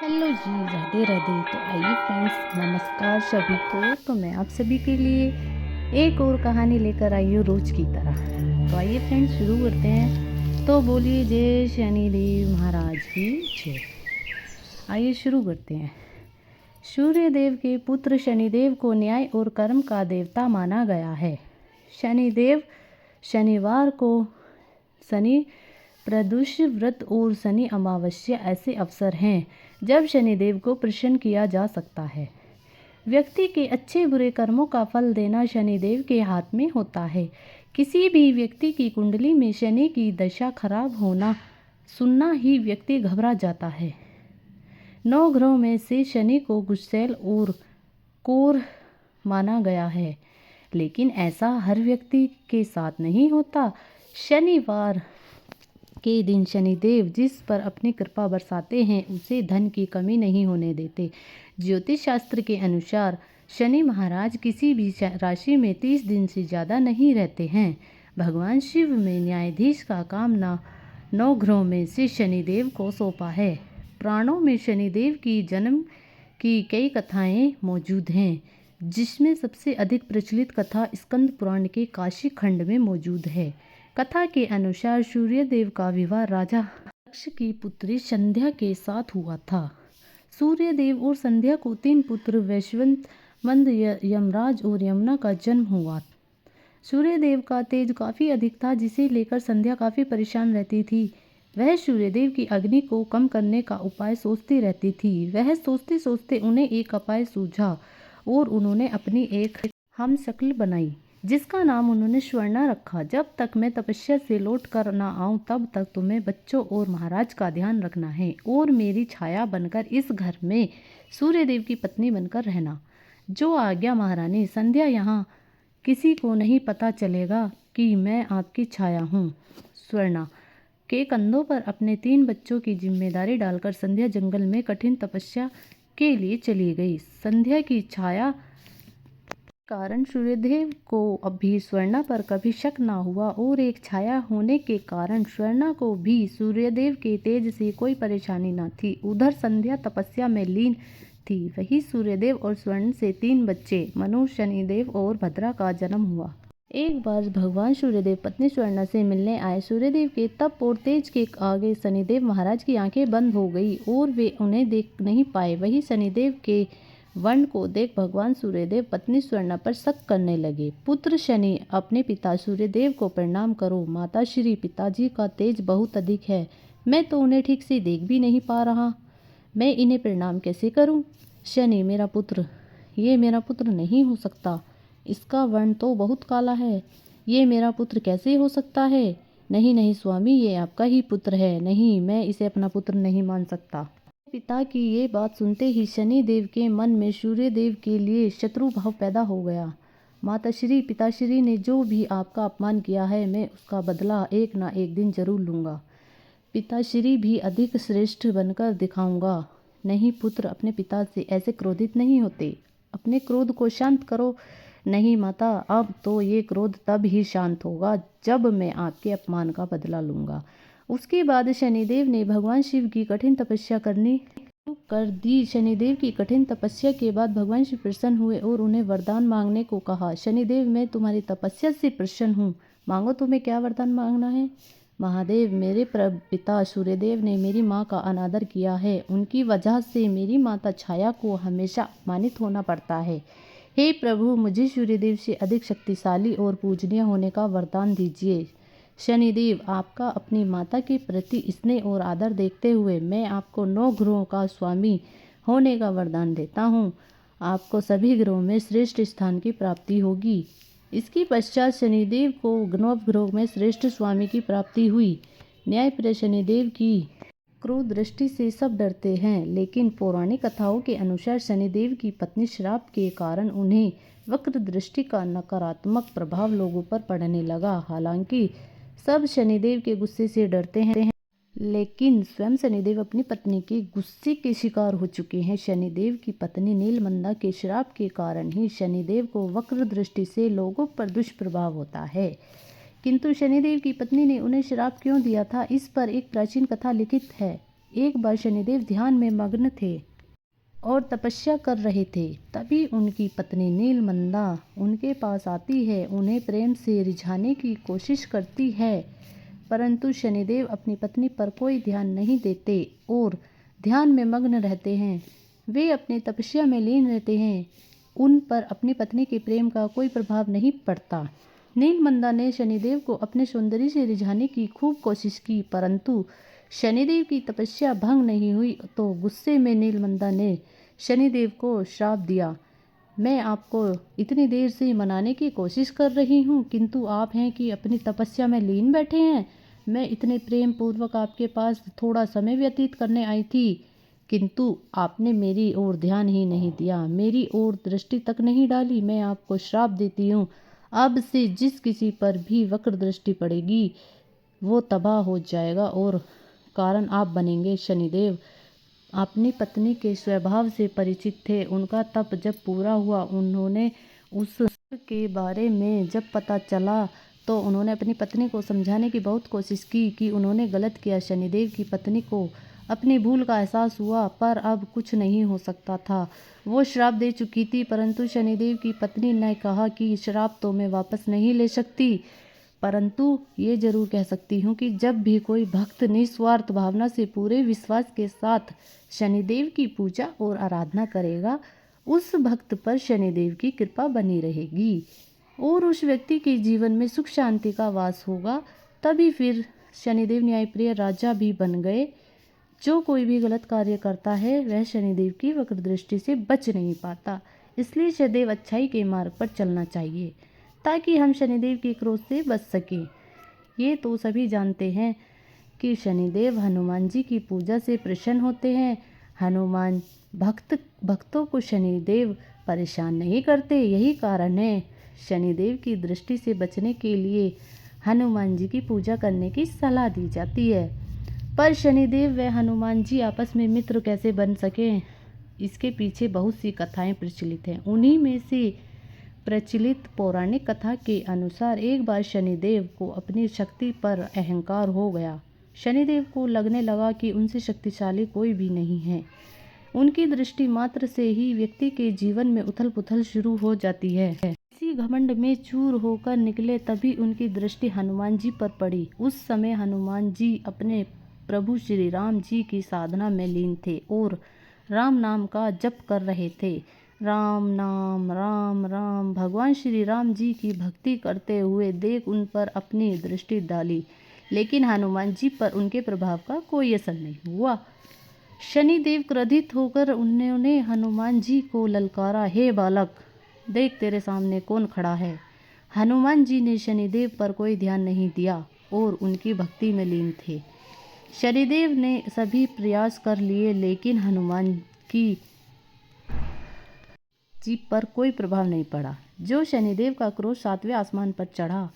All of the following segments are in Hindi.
हेलो जी, राधे राधे। तो आइए फ्रेंड्स, नमस्कार सभी को। तो मैं आप सभी के लिए एक और कहानी लेकर आई हूँ रोज की तरह। तो आइए फ्रेंड्स, शुरू करते हैं। तो बोलिए जय शनिदेव महाराज की जय। आइए शुरू करते हैं। सूर्य देव के पुत्र शनिदेव को न्याय और कर्म का देवता माना गया है। शनिदेव शनिवार को शनि प्रदोष व्रत और शनि अमावस्या ऐसे अवसर हैं जब शनिदेव को प्रसन्न किया जा सकता है। व्यक्ति के अच्छे बुरे कर्मों का फल देना शनिदेव के हाथ में होता है। किसी भी व्यक्ति की कुंडली में शनि की दशा खराब होना सुनना ही व्यक्ति घबरा जाता है। 9 ग्रहों में से शनि को गुस्सैल और कोर माना गया है, लेकिन ऐसा हर व्यक्ति के साथ नहीं होता। शनिवार के दिन शनिदेव जिस पर अपनी कृपा बरसाते हैं उसे धन की कमी नहीं होने देते। ज्योतिष शास्त्र के अनुसार शनि महाराज किसी भी राशि में 30 दिन से ज़्यादा नहीं रहते हैं। भगवान शिव में न्यायाधीश का काम 9 ग्रहों में से शनिदेव को सौंपा है। पुराणों में शनिदेव की जन्म की कई कथाएं मौजूद हैं, जिसमें सबसे अधिक प्रचलित कथा स्कंद पुराण के काशी खंड में मौजूद है। कथा के अनुसार सूर्यदेव का विवाह राजा दक्ष की पुत्री संध्या के साथ हुआ था। सूर्यदेव और संध्या को 3 पुत्र वैश्वंत, मंद, यमराज और यमुना का जन्म हुआ। सूर्यदेव का तेज काफ़ी अधिक था, जिसे लेकर संध्या काफ़ी परेशान रहती थी। वह सूर्यदेव की अग्नि को कम करने का उपाय सोचती रहती थी। वह सोचते सोचते उन्हें एक उपाय सूझा और उन्होंने अपनी एक हमशक्ल बनाई, जिसका नाम उन्होंने स्वर्णा रखा। जब तक मैं तपस्या से लौट कर ना आऊँ तब तक तुम्हें बच्चों और महाराज का ध्यान रखना है और मेरी छाया बनकर इस घर में सूर्यदेव की पत्नी बनकर रहना। जो आज्ञा महारानी। संध्या, यहाँ किसी को नहीं पता चलेगा कि मैं आपकी छाया हूँ। स्वर्णा के कंधों पर अपने 3 बच्चों की जिम्मेदारी डालकर संध्या जंगल में कठिन तपस्या के लिए चली गई। संध्या की छाया कारण सूर्यदेव को अभी स्वर्णा पर कभी शक ना हुआ और एक छाया होने के कारण स्वर्णा को भी सूर्यदेव के तेज से कोई परेशानी ना थी। उधर संध्या तपस्या में लीन थी। वही सूर्यदेव और स्वर्ण से 3 बच्चे मनु, शनिदेव और भद्रा का जन्म हुआ। एक बार भगवान सूर्यदेव पत्नी स्वर्णा से मिलने आए। सूर्यदेव के तप और तेज के आगे शनिदेव महाराज की आंखें बंद हो गई और वे उन्हें देख नहीं पाए। वही शनिदेव के वर्ण को देख भगवान सूर्यदेव पत्नी स्वर्णा पर शक करने लगे। पुत्र शनि, अपने पिता सूर्यदेव को प्रणाम करो। माता श्री, पिताजी का तेज बहुत अधिक है, मैं तो उन्हें ठीक से देख भी नहीं पा रहा, मैं इन्हें प्रणाम कैसे करूं? शनि, मेरा पुत्र, ये मेरा पुत्र नहीं हो सकता, इसका वर्ण तो बहुत काला है, ये मेरा पुत्र कैसे हो सकता है? नहीं नहीं स्वामी, ये आपका ही पुत्र है, नहीं, मैं इसे अपना पुत्र नहीं मान सकता। पिता की ये बात सुनते ही शनिदेव के मन में सूर्यदेव के लिए शत्रु भाव पैदा हो गया। माताश्री, पिताश्री ने जो भी आपका अपमान किया है, मैं उसका बदला एक ना एक दिन जरूर लूँगा। पिताश्री भी अधिक श्रेष्ठ बनकर दिखाऊंगा। नहीं पुत्र, अपने पिता से ऐसे क्रोधित नहीं होते, अपने क्रोध को शांत करो। नहीं माता, अब तो ये क्रोध तब ही शांत होगा जब मैं आपके अपमान का बदला लूँगा। उसके बाद शनिदेव ने भगवान शिव की कठिन तपस्या करनी शुरू कर दी। शनिदेव की कठिन तपस्या के बाद भगवान शिव प्रसन्न हुए और उन्हें वरदान मांगने को कहा। शनिदेव, मैं तुम्हारी तपस्या से प्रसन्न हूँ, मांगो, तुम्हें क्या वरदान मांगना है? महादेव, मेरे पिता सूर्यदेव ने मेरी माँ का अनादर किया है, उनकी वजह से मेरी माता छाया को हमेशा अपमानित होना पड़ता है। हे प्रभु, मुझे सूर्यदेव से अधिक शक्तिशाली और पूजनीय होने का वरदान दीजिए। शनिदेव, आपका अपनी माता के प्रति स्नेह और आदर देखते हुए मैं आपको 9 ग्रहों का स्वामी होने का वरदान देता हूँ। आपको सभी ग्रहों में श्रेष्ठ स्थान की प्राप्ति होगी। इसके पश्चात शनिदेव को 9 ग्रहों में श्रेष्ठ स्वामी की प्राप्ति हुई। न्यायप्रिय शनिदेव की क्रूर दृष्टि से सब डरते हैं, लेकिन पौराणिक कथाओं के अनुसार शनिदेव की पत्नी श्राप के कारण उन्हें वक्र दृष्टि का नकारात्मक प्रभाव लोगों पर पड़ने लगा। हालांकि सब शनिदेव के गुस्से से डरते हैं, लेकिन स्वयं शनिदेव अपनी पत्नी के गुस्से के शिकार हो चुके हैं। शनिदेव की पत्नी नीलमंदा के श्राप के कारण ही शनिदेव को वक्र दृष्टि से लोगों पर दुष्प्रभाव होता है। किंतु शनिदेव की पत्नी ने उन्हें श्राप क्यों दिया था, इस पर एक प्राचीन कथा लिखित है। एक बार शनिदेव ध्यान में मग्न थे और तपस्या कर रहे थे। तभी उनकी पत्नी नीलमंदा उनके पास आती है, उन्हें प्रेम से रिझाने की कोशिश करती है, परंतु शनिदेव अपनी पत्नी पर कोई ध्यान नहीं देते और ध्यान में मग्न रहते हैं। वे अपनी तपस्या में लीन रहते हैं, उन पर अपनी पत्नी के प्रेम का कोई प्रभाव नहीं पड़ता। नीलमंदा ने शनिदेव को अपने सौंदर्य से रिझाने की खूब कोशिश की, परंतु शनिदेव की तपस्या भंग नहीं हुई। तो गुस्से में नीलमंदा ने शनिदेव को श्राप दिया, मैं आपको इतनी देर से मनाने की कोशिश कर रही हूँ, किंतु आप हैं कि अपनी तपस्या में लीन बैठे हैं। मैं इतने प्रेम पूर्वक आपके पास थोड़ा समय व्यतीत करने आई थी, किंतु आपने मेरी ओर ध्यान ही नहीं दिया, मेरी ओर दृष्टि तक नहीं डाली। मैं आपको श्राप देती हूँ, अब से जिस किसी पर भी वक्र दृष्टि पड़ेगी वो तबाह हो जाएगा और कारण आप बनेंगे। शनिदेव अपनी पत्नी के स्वभाव से परिचित थे। उनका तप जब पूरा हुआ, उन्होंने उस के बारे में जब पता चला तो उन्होंने अपनी पत्नी को समझाने की बहुत कोशिश की कि उन्होंने गलत किया। शनिदेव की पत्नी को अपनी भूल का एहसास हुआ, पर अब कुछ नहीं हो सकता था। वो श्राप दे चुकी थी, परंतु शनिदेव की पत्नी ने कहा कि श्राप तो मैं वापस नहीं ले सकती, परंतु ये जरूर कह सकती हूँ कि जब भी कोई भक्त निस्वार्थ भावना से पूरे विश्वास के साथ शनिदेव की पूजा और आराधना करेगा, उस भक्त पर शनिदेव की कृपा बनी रहेगी और उस व्यक्ति के जीवन में सुख शांति का वास होगा। तभी फिर शनिदेव न्यायप्रिय राजा भी बन गए। जो कोई भी गलत कार्य करता है वह शनिदेव की वक्र दृष्टि से बच नहीं पाता, इसलिए सदैव अच्छाई के मार्ग पर चलना चाहिए ताकि हम शनिदेव के क्रोध से बच सकें। ये तो सभी जानते हैं कि शनिदेव हनुमान जी की पूजा से प्रसन्न होते हैं। हनुमान भक्तों को शनिदेव परेशान नहीं करते, यही कारण है शनिदेव की दृष्टि से बचने के लिए हनुमान जी की पूजा करने की सलाह दी जाती है। पर शनिदेव व हनुमान जी आपस में मित्र कैसे बन सकें, इसके पीछे बहुत सी कथाएं प्रचलित हैं। उन्हीं में से प्रचलित पौराणिक कथा के अनुसार एक बार शनिदेव को अपनी शक्ति पर अहंकार हो गया। शनिदेव को लगने लगा कि उनसे शक्तिशाली कोई भी नहीं है। उनकी दृष्टि मात्र से ही व्यक्ति के जीवन में उथल पुथल शुरू हो जाती है। इसी घमंड में चूर होकर निकले, तभी उनकी दृष्टि हनुमान जी पर पड़ी। उस समय हनुमान जी अपने प्रभु श्री राम जी की साधना में लीन थे और राम नाम का जप कर रहे थे। राम नाम राम राम, भगवान श्री राम जी की भक्ति करते हुए देख उन पर अपनी दृष्टि डाली, लेकिन हनुमान जी पर उनके प्रभाव का कोई असर नहीं हुआ। शनिदेव क्रोधित होकर उन्होंने हनुमान जी को ललकारा, हे बालक, देख तेरे सामने कौन खड़ा है। हनुमान जी ने शनिदेव पर कोई ध्यान नहीं दिया और उनकी भक्ति में लीन थे। शनिदेव ने सभी प्रयास कर लिए, लेकिन हनुमान की जी पर कोई प्रभाव नहीं पड़ा। जो शनिदेव का क्रोध 7वें आसमान पर चढ़ा,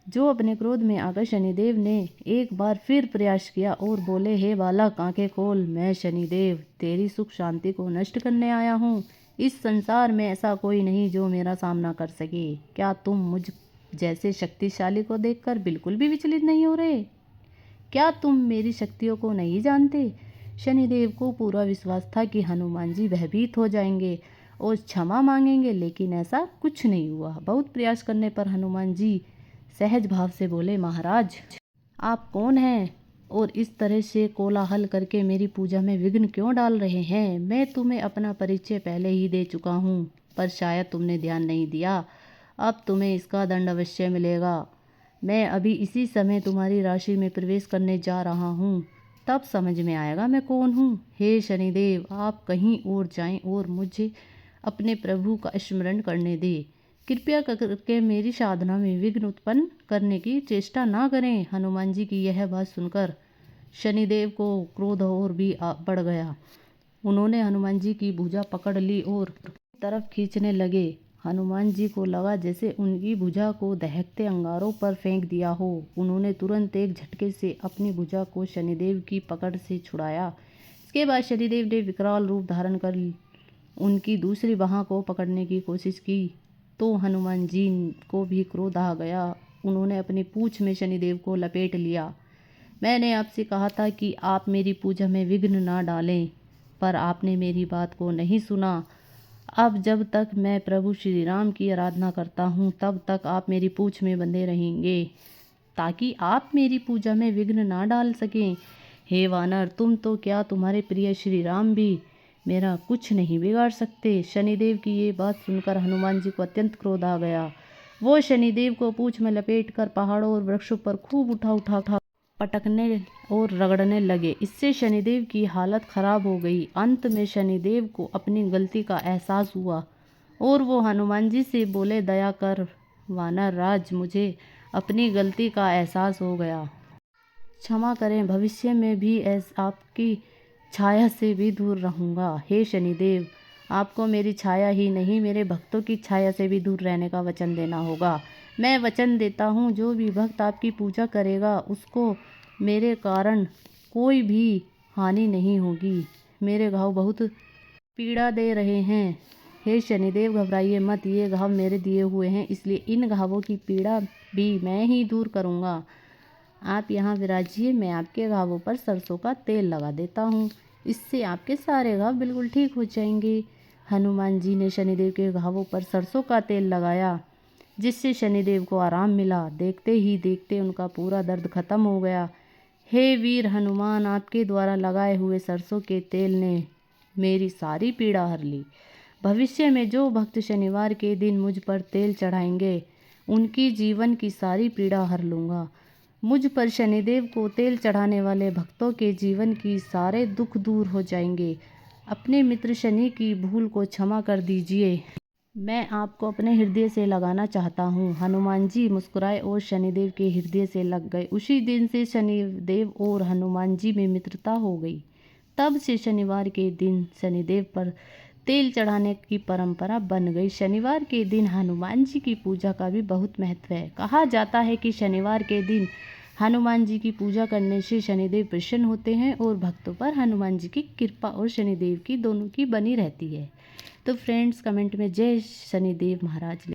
जो अपने क्रोध में आकर शनिदेव ने एक बार फिर प्रयास किया और बोले, हे बालक, आंखें खोल, मैं शनिदेव तेरी सुख शांति को नष्ट करने आया हूँ। इस संसार में ऐसा कोई नहीं जो मेरा सामना कर सके। क्या तुम मुझ जैसे शक्तिशाली को देखकर बिल्कुल भी विचलित नहीं हो रहे? क्या तुम मेरी शक्तियों को नहीं जानते? शनिदेव को पूरा विश्वास था कि हनुमान जी भयभीत हो जाएंगे और क्षमा मांगेंगे, लेकिन ऐसा कुछ नहीं हुआ। बहुत प्रयास करने पर हनुमान जी सहज भाव से बोले, महाराज, आप कौन हैं और इस तरह से कोलाहल करके मेरी पूजा में विघ्न क्यों डाल रहे हैं? मैं तुम्हें अपना परिचय पहले ही दे चुका हूँ, पर शायद तुमने ध्यान नहीं दिया। अब तुम्हें इसका दंड अवश्य मिलेगा। मैं अभी इसी समय तुम्हारी राशि में प्रवेश करने जा रहा हूँ, तब समझ में आएगा मैं कौन हूँ। हे शनिदेव, आप कहीं और जाएं और मुझे अपने प्रभु का स्मरण करने दें। कृपया करके मेरी साधना में विघ्न उत्पन्न करने की चेष्टा ना करें। हनुमान जी की यह बात सुनकर शनिदेव को क्रोध और भी बढ़ गया। उन्होंने हनुमान जी की भुजा पकड़ ली और तरफ खींचने लगे। हनुमान जी को लगा जैसे उनकी भुजा को दहकते अंगारों पर फेंक दिया हो। उन्होंने तुरंत एक झटके से अपनी भुजा को शनिदेव की पकड़ से छुड़ाया। इसके बाद शनिदेव ने विकराल रूप धारण कर उनकी दूसरी बाह को पकड़ने की कोशिश की, तो हनुमान जी को भी क्रोध आ गया। उन्होंने अपनी पूंछ में शनिदेव को लपेट लिया। मैंने आपसे कहा था कि आप मेरी पूजा में विघ्न ना डालें, पर आपने मेरी बात को नहीं सुना। अब जब तक मैं प्रभु श्री राम की आराधना करता हूँ तब तक आप मेरी पूछ में बंधे रहेंगे, ताकि आप मेरी पूजा में विघ्न ना डाल सकें। हे वानर, तुम तो क्या, तुम्हारे प्रिय श्री राम भी मेरा कुछ नहीं बिगाड़ सकते। शनिदेव की ये बात सुनकर हनुमान जी को अत्यंत क्रोध आ गया। वो शनिदेव को पूंछ में लपेटकर पहाड़ों और वृक्षों पर खूब उठा उठा उठा पटकने और रगड़ने लगे। इससे शनिदेव की हालत खराब हो गई। अंत में शनिदेव को अपनी गलती का एहसास हुआ और वो हनुमान जी से बोले, दया कर वानर राज, मुझे अपनी गलती का एहसास हो गया, क्षमा करें। भविष्य में भी आपकी छाया से भी दूर रहूँगा। हे शनिदेव, आपको मेरी छाया ही नहीं, मेरे भक्तों की छाया से भी दूर रहने का वचन देना होगा। मैं वचन देता हूँ, जो भी भक्त आपकी पूजा करेगा उसको मेरे कारण कोई भी हानि नहीं होगी। मेरे घाव बहुत पीड़ा दे रहे हैं। हे शनिदेव, घबराइए मत, ये घाव मेरे दिए हुए हैं, इसलिए इन घावों की पीड़ा भी मैं ही दूर करूँगा। आप यहाँ विराजिए, मैं आपके घावों पर सरसों का तेल लगा देता हूँ, इससे आपके सारे घाव बिल्कुल ठीक हो जाएंगे। हनुमान जी ने शनिदेव के घावों पर सरसों का तेल लगाया, जिससे शनिदेव को आराम मिला। देखते ही देखते उनका पूरा दर्द खत्म हो गया। हे वीर हनुमान, आपके द्वारा लगाए हुए सरसों के तेल ने मेरी सारी पीड़ा हर ली। भविष्य में जो भक्त शनिवार के दिन मुझ पर तेल चढ़ाएंगे उनकी जीवन की सारी पीड़ा हर लूँगा। मुझ पर शनिदेव को तेल चढ़ाने वाले भक्तों के जीवन की सारे दुख दूर हो जाएंगे। अपने मित्र शनि की भूल को क्षमा कर दीजिए, मैं आपको अपने हृदय से लगाना चाहता हूँ। हनुमान जी मुस्कुराए और शनिदेव के हृदय से लग गए। उसी दिन से शनिदेव और हनुमान जी में मित्रता हो गई। तब से शनिवार के दिन शनिदेव पर तेल चढ़ाने की परंपरा बन गई। शनिवार के दिन हनुमान जी की पूजा का भी बहुत महत्व है। कहा जाता है कि शनिवार के दिन हनुमान जी की पूजा करने से शनिदेव प्रसन्न होते हैं और भक्तों पर हनुमान जी की कृपा और शनिदेव की दोनों की बनी रहती है। तो फ्रेंड्स, कमेंट में जय शनिदेव महाराज।